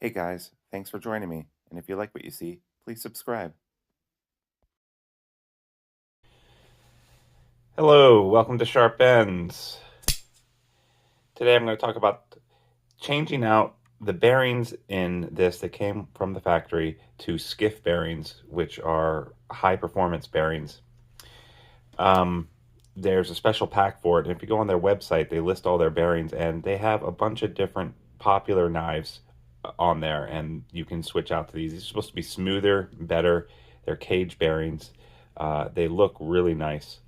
Hey guys, thanks for joining me, and if you like what you see, please subscribe. Hello, welcome to Sharp Ends. Today I'm going to talk about changing out the bearings in this that came from the factory to Skiff bearings, which are high performance bearings. There's a special pack for it, and if you go on their website, they list all their bearings, and they have a bunch of different popular knives on there, and you can switch out to these. These are supposed to be smoother, better. They're cage bearings. They look really nice.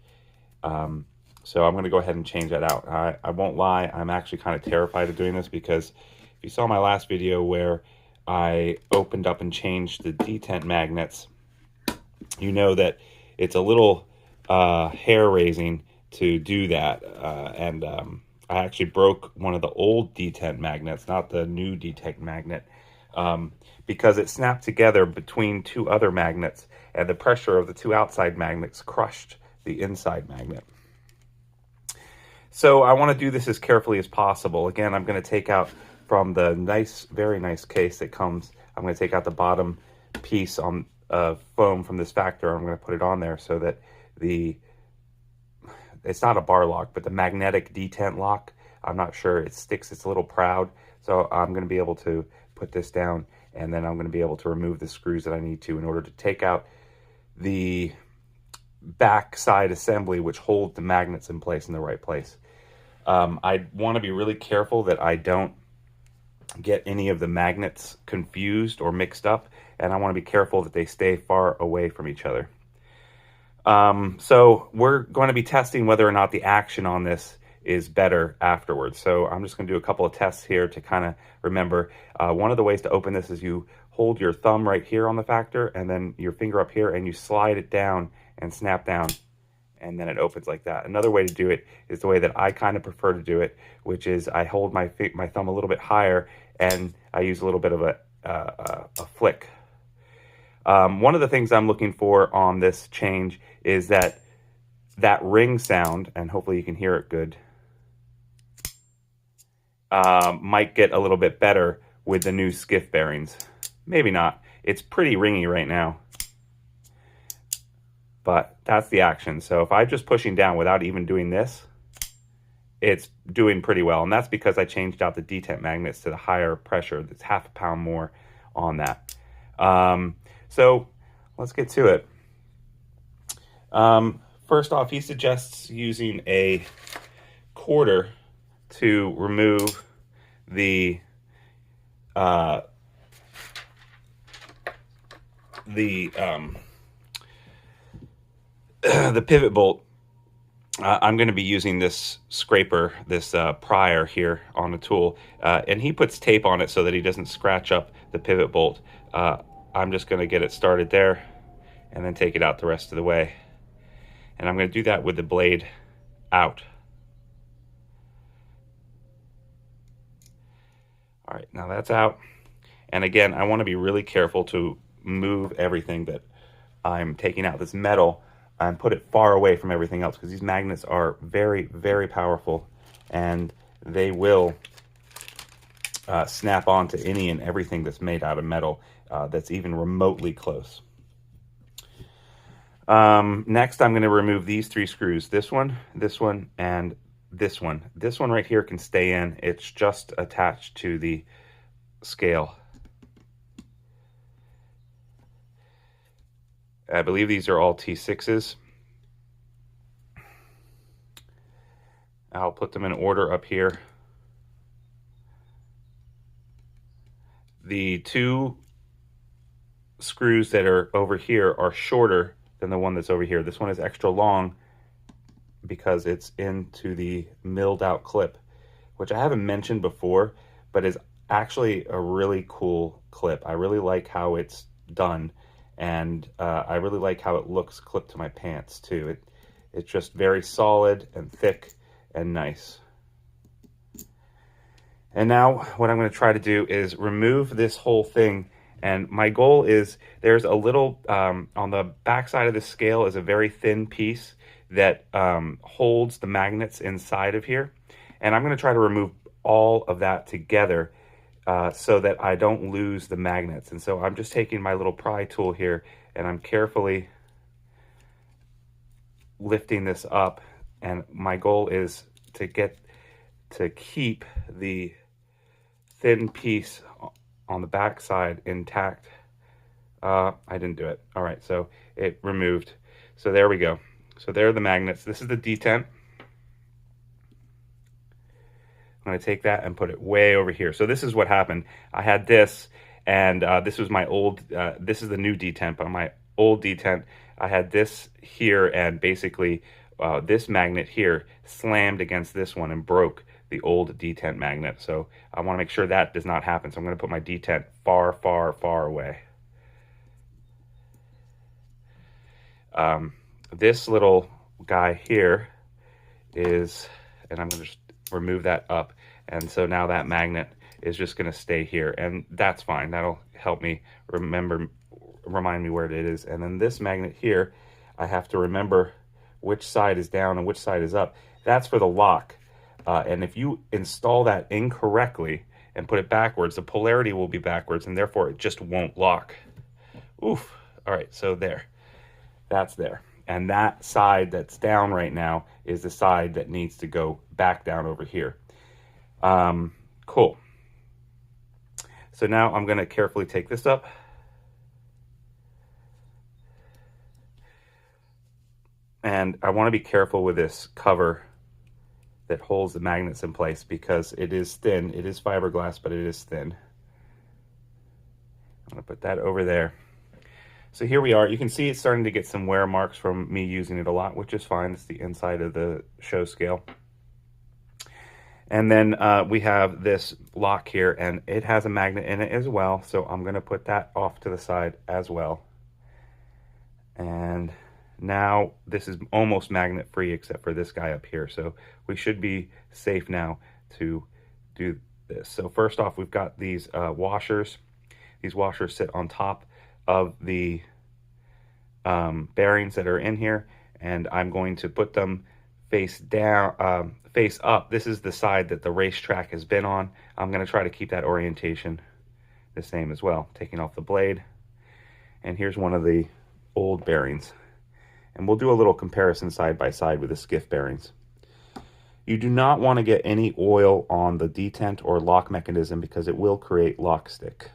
So I'm going to go ahead and change that out. I won't lie, I'm actually kind of terrified of doing this because if you saw my last video where I opened up and changed the detent magnets, you know that it's a little hair-raising to do that. I actually broke one of the old detent magnets, not the new detent magnet, because it snapped together between two other magnets, and the pressure of the two outside magnets crushed the inside magnet. So I want to do this as carefully as possible. Again, I'm going to take out from the nice, very nice case that comes, I'm going to take out the bottom piece on foam from this factor. I'm going to put it on there so that it's not a bar lock, but the magnetic detent lock, I'm not sure, it sticks, it's a little proud. So I'm going to be able to put this down, and then I'm going to be able to remove the screws that I need to in order to take out the back side assembly, which holds the magnets in place in the right place. I want to be really careful that I don't get any of the magnets confused or mixed up, and I want to be careful that they stay far away from each other. So we're going to be testing whether or not the action on this is better afterwards. So I'm just going to do a couple of tests here to kind of remember. One of the ways to open this is you hold your thumb right here on the factor and then your finger up here, and you slide it down and snap down, and then it opens like that. Another way to do it is the way that I kind of prefer to do it, which is I hold my thumb a little bit higher and I use a little bit of a flick. One of the things I'm looking for on this change is that ring sound, and hopefully you can hear it good, might get a little bit better with the new Skiff bearings. Maybe not. It's pretty ringy right now, but that's the action. So if I'm just pushing down without even doing this, it's doing pretty well. And that's because I changed out the detent magnets to the higher pressure. That's half a pound more on that. So let's get to it. First off, he suggests using a quarter to remove the pivot bolt. I'm going to be using this scraper, this prior here on the tool, and he puts tape on it so that he doesn't scratch up the pivot bolt. I'm just going to get it started there and then take it out the rest of the way. And I'm going to do that with the blade out. All right, now that's out. And again, I want to be really careful to move everything that I'm taking out, this metal, and put it far away from everything else, because these magnets are very, very powerful, and they will snap onto any and everything that's made out of metal that's even remotely close. Next, I'm going to remove these three screws. This one, and this one. This one right here can stay in. It's just attached to the scale. I believe these are all T6s. I'll put them in order up here. The two screws that are over here are shorter than the one that's over here. This one is extra long because it's into the milled out clip, which I haven't mentioned before, but is actually a really cool clip. I really like how it's done, and I really like how it looks clipped to my pants too. It's just very solid and thick and nice. And now what I'm going to try to do is remove this whole thing. And my goal is, there's a little, on the back side of the scale is a very thin piece that holds the magnets inside of here. And I'm going to try to remove all of that together so that I don't lose the magnets. And so I'm just taking my little pry tool here and I'm carefully lifting this up, and my goal is to keep the thin piece on the back side intact. I didn't do it. All right, so it removed. So there we go. So there are the magnets. This is the detent. I'm going to take that and put it way over here. So this is what happened. I had this, and this was my old, this is the new detent, but my old detent, I had this here, and basically this magnet here slammed against this one and broke the old detent magnet. So I want to make sure that does not happen. So I'm going to put my detent far, far, far away. This little guy here is, and I'm going to just remove that up. And so now that magnet is just going to stay here, and that's fine. That'll help me remind me where it is. And then this magnet here, I have to remember which side is down and which side is up. That's for the lock. And if you install that incorrectly and put it backwards, the polarity will be backwards, and therefore it just won't lock. Oof. All right, so there. That's there. And that side that's down right now is the side that needs to go back down over here. Cool. So now I'm going to carefully take this up. And I want to be careful with this cover that holds the magnets in place because it is thin. It is fiberglass, but it is thin. I'm going to put that over there. So here we are. You can see it's starting to get some wear marks from me using it a lot, which is fine. It's the inside of the show scale. And then we have this lock here, and it has a magnet in it as well. So I'm going to put that off to the side as well. And now this is almost magnet free except for this guy up here. So we should be safe now to do this. So first off, we've got these washers. These washers sit on top of the bearings that are in here, and I'm going to put them face down, face up. This is the side that the racetrack has been on. I'm going to try to keep that orientation the same as well. Taking off the blade, and here's one of the old bearings, and we'll do a little comparison side by side with the Skiff bearings. You do not want to get any oil on the detent or lock mechanism because it will create lock stick.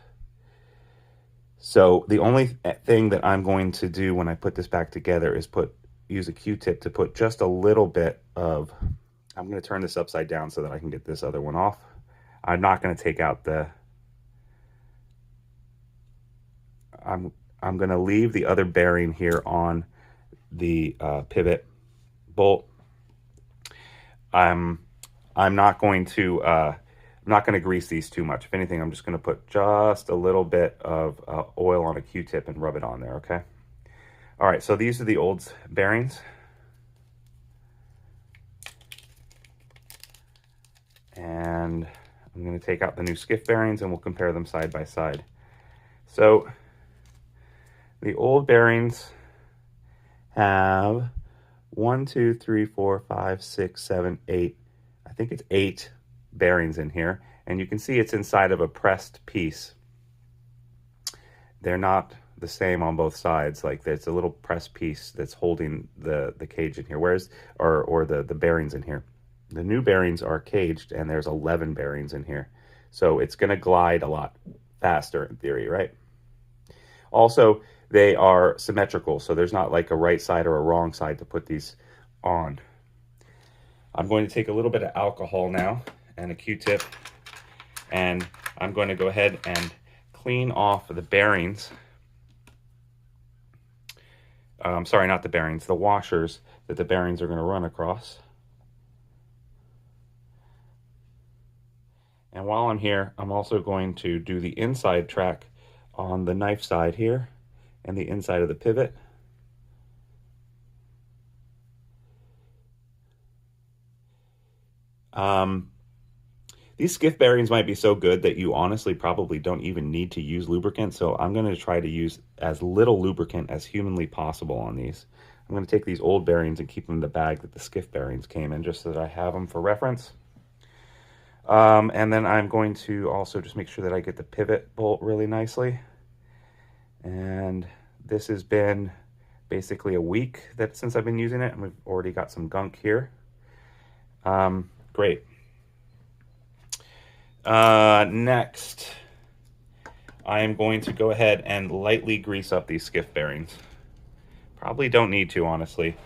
So the only thing that I'm going to do when I put this back together is use a Q-tip to put just a little bit of, I'm going to turn this upside down so that I can get this other one off. I'm not going to take out I'm going to leave the other bearing here on the pivot bolt. I'm not going to grease these too much. If anything, I'm just going to put just a little bit of oil on a Q-tip and rub it on there, okay? All right, so these are the old bearings. And I'm going to take out the new Skiff bearings and we'll compare them side by side. So the old bearings have 1, 2, 3, 4, 5, 6, 7, 8. I think it's 8 bearings in here, and you can see it's inside of a pressed piece. They're not the same on both sides. Like it's a little pressed piece that's holding the cage in here, or the bearings in here. The new bearings are caged, and there's 11 bearings in here, so it's going to glide a lot faster in theory, right? Also, they are symmetrical, so there's not like a right side or a wrong side to put these on. I'm going to take a little bit of alcohol now and a Q-tip, and I'm going to go ahead and clean off the bearings. Sorry, not the bearings, the washers that the bearings are going to run across. And while I'm here, I'm also going to do the inside track on the knife side here and the inside of the pivot. These Skiff bearings might be so good that you honestly probably don't even need to use lubricant, so I'm going to try to use as little lubricant as humanly possible on these. I'm going to take these old bearings and keep them in the bag that the Skiff bearings came in, just so that I have them for reference. And then I'm going to also just make sure that I get the pivot bolt really nicely. And this has been basically a week since I've been using it, and we've already got some gunk here. Great. Next, I am going to go ahead and lightly grease up these skiff bearings. Probably don't need to, honestly,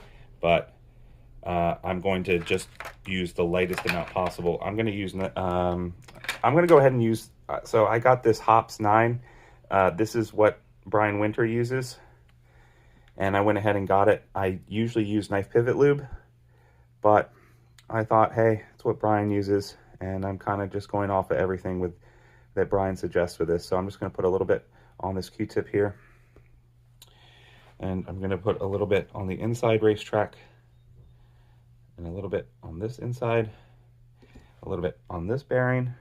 but I'm going to just use the lightest amount possible. I'm going to use, I'm going to go ahead and use, so I got this Hops 9. This is what Brian Winter uses, and I went ahead and got it. I usually use knife pivot lube, but I thought, hey, it's what Brian uses, and I'm kind of just going off of everything that Brian suggests for this. So I'm just going to put a little bit on this Q-tip here, and I'm going to put a little bit on the inside racetrack, and a little bit on this inside, a little bit on this bearing,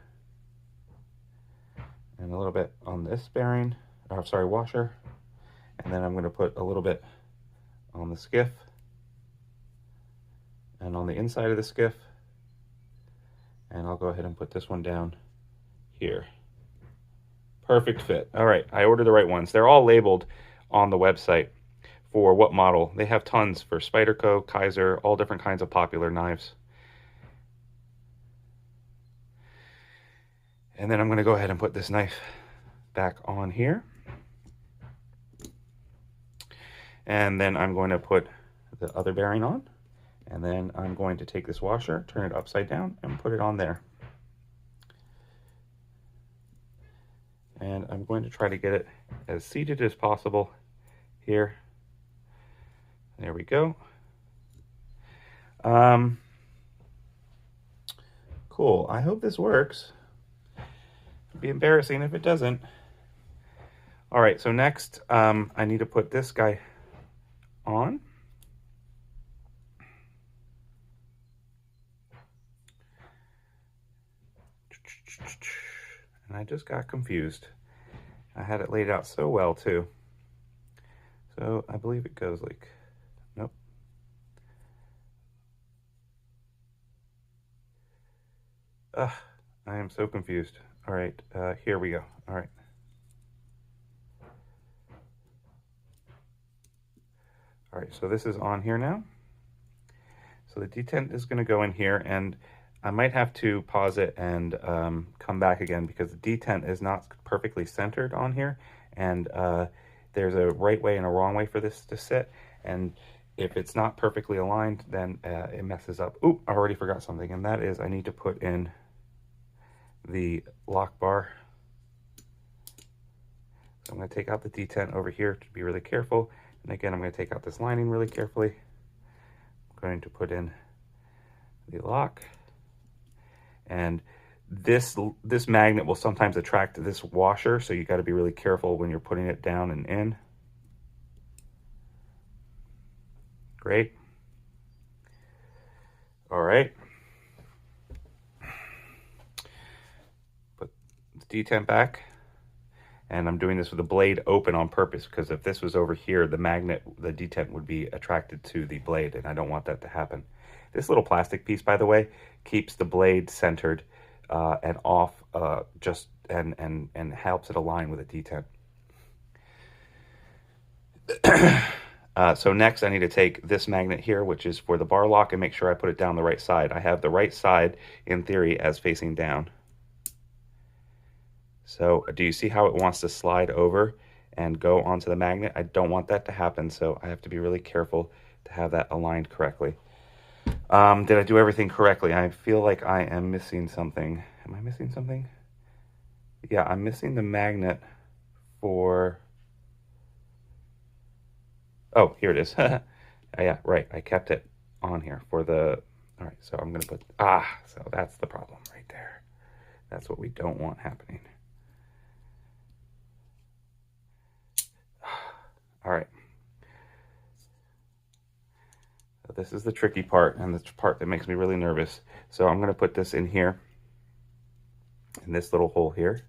and a little bit on this bearing, or sorry, washer, and then I'm going to put a little bit on the skiff, and on the inside of the skiff, and I'll go ahead and put this one down here. Perfect fit. All right, I ordered the right ones. They're all labeled on the website for what model. They have tons for Spyderco, Kaiser, all different kinds of popular knives. And then I'm going to go ahead and put this knife back on here. And then I'm going to put the other bearing on. And then I'm going to take this washer, turn it upside down, and put it on there. And I'm going to try to get it as seated as possible here. There we go. Cool. I hope this works. It'd be embarrassing if it doesn't. All right, so next I need to put this guy on. And I just got confused. I had it laid out so well too. So I believe it goes like, nope. I am so confused. All right, here we go. All right. All right, so this is on here now. So the detent is gonna go in here, and I might have to pause it and come back again because the detent is not perfectly centered on here, and there's a right way and a wrong way for this to sit, and if it's not perfectly aligned, then it messes up. Oop, I already forgot something, and that is I need to put in the lock bar. So I'm going to take out the detent over here to be really careful, and again I'm going to take out this lining really carefully. I'm going to put in the lock. And this magnet will sometimes attract this washer, so you got to be really careful when you're putting it down and in. Great. All right. Put the detent back, and I'm doing this with the blade open on purpose because if this was over here, the detent would be attracted to the blade, and I don't want that to happen. This little plastic piece, by the way, keeps the blade centered and off, and helps it align with the detent. So next I need to take this magnet here, which is for the bar lock, and make sure I put it down the right side. I have the right side, in theory, as facing down. So do you see how it wants to slide over and go onto the magnet? I don't want that to happen, so I have to be really careful to have that aligned correctly. Did I do everything correctly? I feel like I am missing something. Am I missing something? Yeah, I'm missing the magnet for... Oh, here it is. Yeah, right. I kept it on here for the... All right, so I'm going to put... so that's the problem right there. That's what we don't want happening. All right. So this is the tricky part, and the part that makes me really nervous. So I'm going to put this in here, in this little hole here.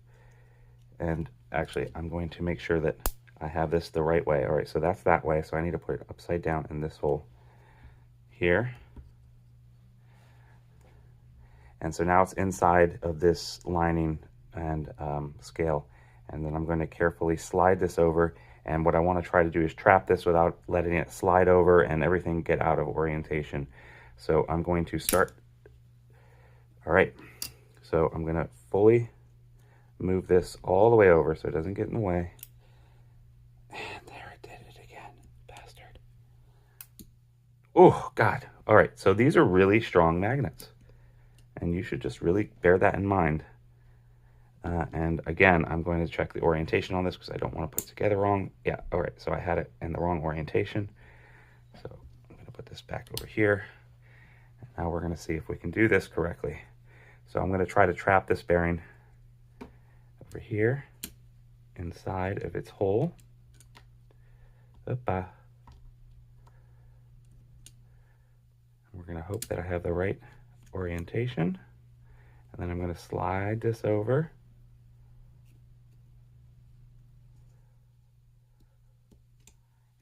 And actually, I'm going to make sure that I have this the right way. All right, so that's that way. So I need to put it upside down in this hole here. And so now it's inside of this lining and scale. And then I'm going to carefully slide this over. And what I want to try to do is trap this without letting it slide over and everything get out of orientation. So I'm going to start. All right, so I'm going to fully move this all the way over so it doesn't get in the way. And there it did it again, bastard. Oh, God. All right, so these are really strong magnets. And you should just really bear that in mind. And again, I'm going to check the orientation on this because I don't want to put it together wrong. Yeah, all right, so I had it in the wrong orientation. So I'm going to put this back over here. And now we're going to see if we can do this correctly. So I'm going to try to trap this bearing over here inside of its hole. We're going to hope that I have the right orientation. And then I'm going to slide this over.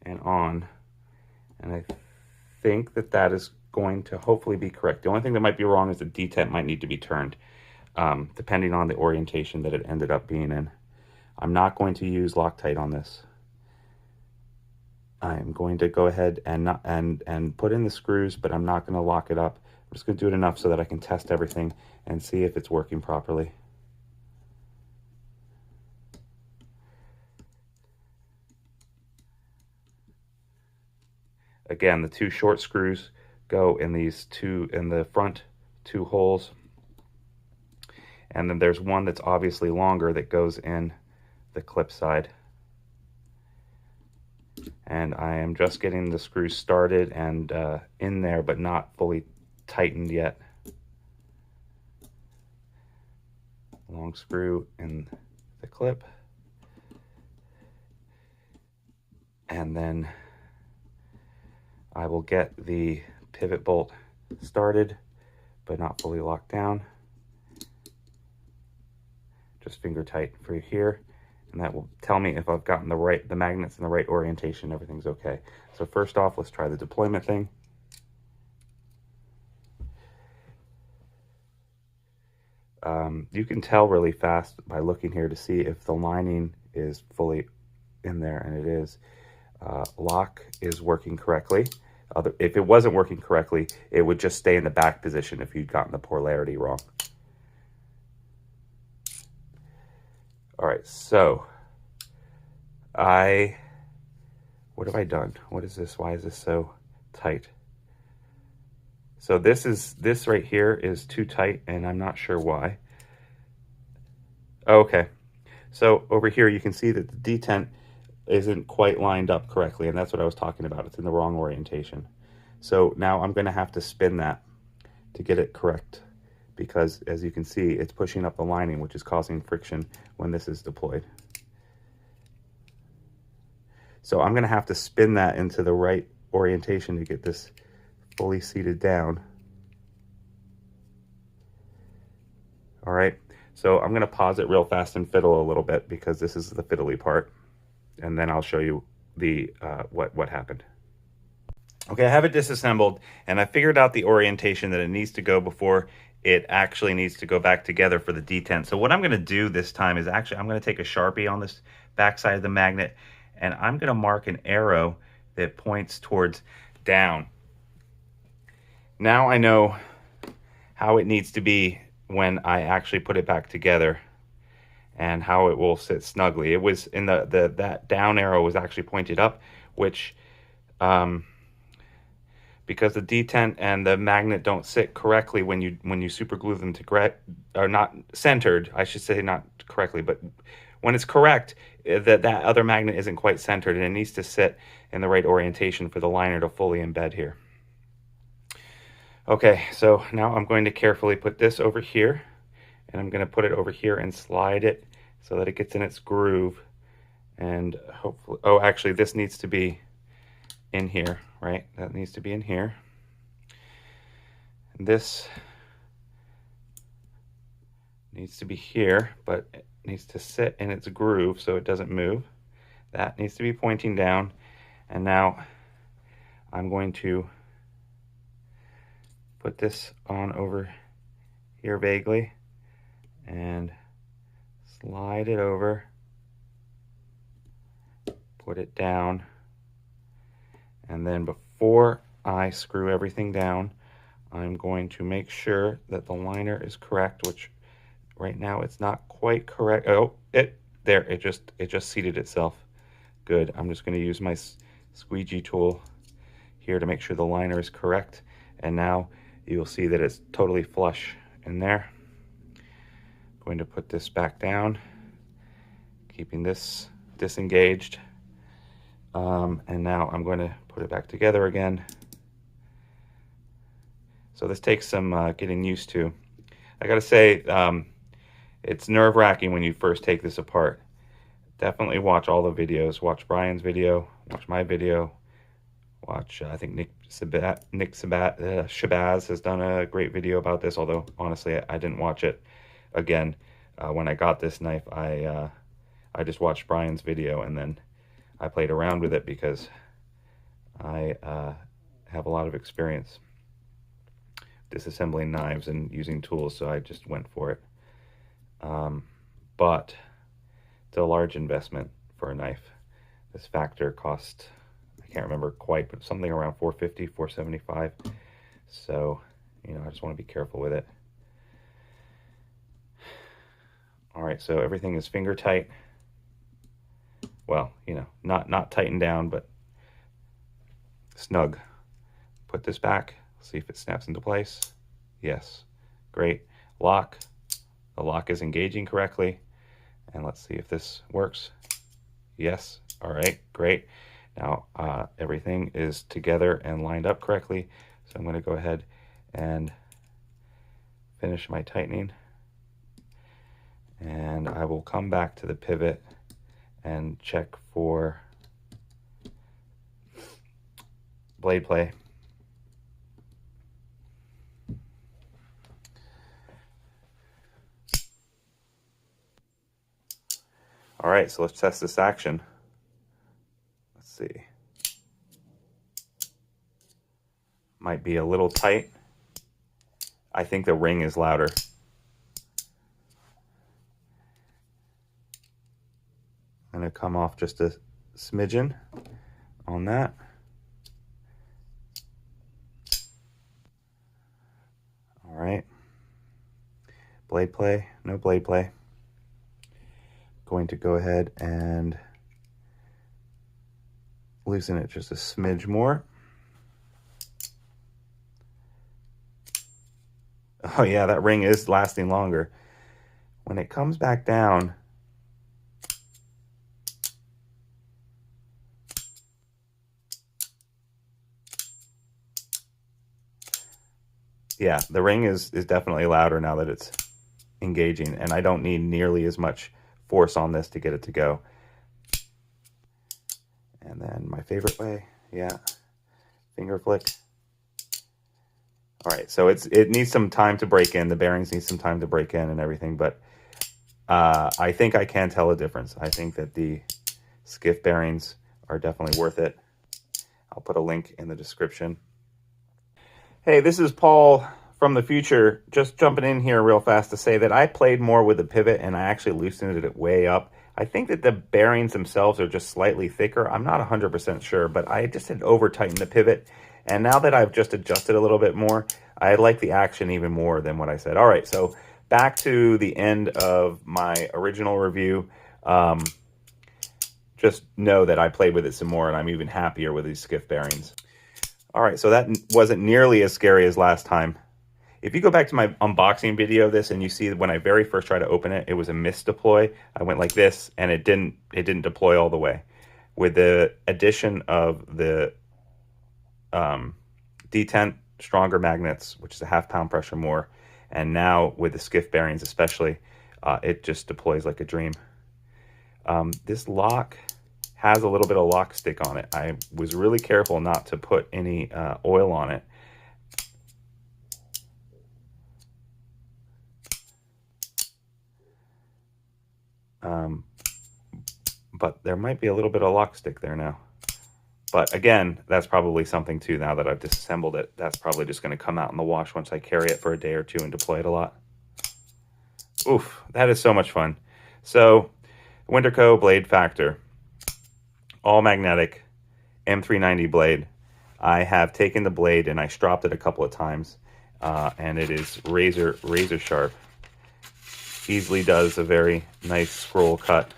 And on. And I think that that is going to hopefully be correct. The only thing that might be wrong is the detent might need to be turned, depending on the orientation that it ended up being in. I'm not going to use Loctite on this. I'm going to go ahead and put in the screws, but I'm not going to lock it up. I'm just going to do it enough so that I can test everything and see if it's working properly. Again, the two short screws go in these two, in the front two holes. And then there's one that's obviously longer that goes in the clip side. And I am just getting the screws started and in there, but not fully tightened yet. Long screw in the clip. And then I will get the pivot bolt started, but not fully locked down. Just finger tight for here, and that will tell me if I've gotten the magnets in the right orientation, everything's okay. So first off, let's try the deployment thing. You can tell really fast by looking here to see if the lining is fully in there, and it is. Lock is working correctly. If it wasn't working correctly, it would just stay in the back position if you'd gotten the polarity wrong. All right, so what have I done? What is this? Why is this so tight? So this right here is too tight, and I'm not sure why. Okay, so over here you can see that the detent isn't quite lined up correctly, and that's what I was talking about. It's in the wrong orientation. So now I'm going to have to spin that to get it correct, because as you can see, it's pushing up the lining, which is causing friction when this is deployed. So I'm going to have to spin that into the right orientation to get this fully seated down. All right, so I'm going to pause it real fast and fiddle a little bit, because this is the fiddly part, and then I'll show you the what happened. Okay, I have it disassembled, and I figured out the orientation that it needs to go before it actually needs to go back together for the detent. So what I'm going to do this time is actually I'm going to take a Sharpie on this back side of the magnet, and I'm going to mark an arrow that points towards down. Now I know how it needs to be when I actually put it back together, and how it will sit snugly. It was in that down arrow was actually pointed up, which because the detent and the magnet don't sit correctly when you super glue them to are not centered, I should say, not correctly, but when it's correct, that other magnet isn't quite centered, and it needs to sit in the right orientation for the liner to fully embed here. Okay, so now I'm going to carefully put this over here, and I'm going to put it over here and slide it so that it gets in its groove. And hopefully, oh, actually this needs to be in here, right? That needs to be in here. And this needs to be here, but it needs to sit in its groove so it doesn't move. That needs to be pointing down. And now I'm going to put this on over here vaguely and slide it over, put it down, and then before I screw everything down, I'm going to make sure that the liner is correct, which right now it's not quite correct. Oh, it just seated itself. Good. I'm just going to use my squeegee tool here to make sure the liner is correct, and now you'll see that it's totally flush in there. I'm going to put this back down, keeping this disengaged, and now I'm going to put it back together again. So this takes some getting used to. I gotta say, it's nerve-wracking when you first take this apart. Definitely watch all the videos. Watch Brian's video, watch my video, watch, I think Nick Shabazz has done a great video about this, although honestly I didn't watch it. Again, when I got this knife, I just watched Brian's video and then I played around with it because I have a lot of experience disassembling knives and using tools, so I just went for it. But it's a large investment for a knife. This Factor cost, I can't remember quite, but something around $450, $475. So, you know, I just want to be careful with it. All right, so everything is finger tight. Well, you know, not tightened down, but snug. Put this back, see if it snaps into place. Yes, great. Lock. The lock is engaging correctly. And let's see if this works. Yes, all right, great. Now everything is together and lined up correctly. So I'm going to go ahead and finish my tightening. And I will come back to the pivot and check for blade play. All right, so let's test this action. Let's see. Might be a little tight. I think the ring is louder. I'm going to come off just a smidgen on that. All right. Blade play, no blade play. Going to go ahead and loosen it just a smidge more. Oh yeah, that ring is lasting longer. When it comes back down, yeah, the ring is definitely louder now that it's engaging, and I don't need nearly as much force on this to get it to go. And then my favorite way, yeah, finger flick. All right, so it needs some time to break in. The bearings need some time to break in and everything, but I think I can tell a difference. I think that the Skiff bearings are definitely worth it. I'll put a link in the description. Hey, this is Paul from the future, just jumping in here real fast to say that I played more with the pivot and I actually loosened it way up. I think that the bearings themselves are just slightly thicker. I'm not 100% sure, but I just had over-tightened the pivot. And now that I've just adjusted a little bit more, I like the action even more than what I said. All right, so back to the end of my original review. Just know that I played with it some more and I'm even happier with these Skiff bearings. All right, so that wasn't nearly as scary as last time. If you go back to my unboxing video of this and you see when I very first tried to open it, it was a misdeploy. I went like this and it didn't deploy all the way. With the addition of the detent stronger magnets, which is a half-pound pressure more, and now with the Skiff bearings especially, it just deploys like a dream. This lock has a little bit of lock stick on it. I was really careful not to put any oil on it. But there might be a little bit of lock stick there now. But again, that's probably something too, now that I've disassembled it, that's probably just going to come out in the wash once I carry it for a day or two and deploy it a lot. Oof, that is so much fun. So, Winterco Blade Factor, all magnetic, M390 blade. I have taken the blade and I stropped it a couple of times, and it is razor sharp. Easily does a very nice scroll cut.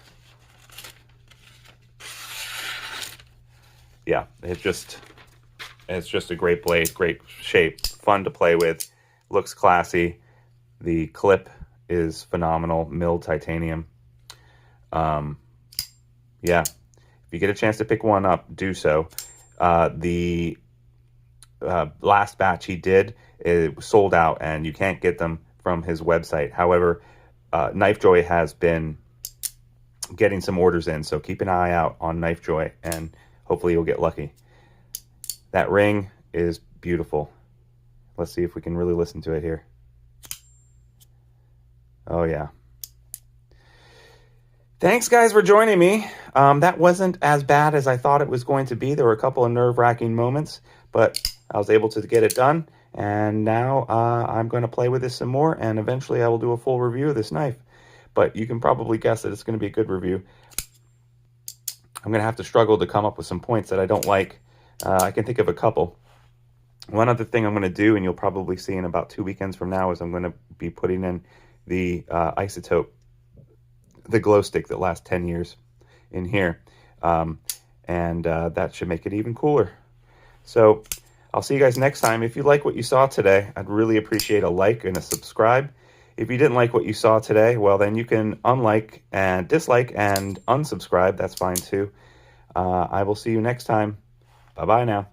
Yeah, it's just a great blade, great shape, fun to play with, looks classy. The clip is phenomenal, milled titanium. Yeah, if you get a chance to pick one up, do so. The last batch he did, it was sold out, and you can't get them from his website. However, KnifeJoy has been getting some orders in, so keep an eye out on KnifeJoy, and hopefully you'll get lucky. That ring is beautiful. Let's see if we can really listen to it here. Oh, yeah. Thanks, guys, for joining me. That wasn't as bad as I thought it was going to be. There were a couple of nerve-wracking moments, but I was able to get it done. And now I'm going to play with this some more, and eventually I will do a full review of this knife. But you can probably guess that it's going to be a good review. I'm going to have to struggle to come up with some points that I don't like. I can think of a couple. One other thing I'm going to do, and you'll probably see in about 2 weekends from now, is I'm going to be putting in the isotope, the glow stick that lasts 10 years in here. That should make it even cooler. So I'll see you guys next time. If you like what you saw today, I'd really appreciate a like and a subscribe. If you didn't like what you saw today, well, then you can unlike and dislike and unsubscribe. That's fine too. I will see you next time. Bye-bye now.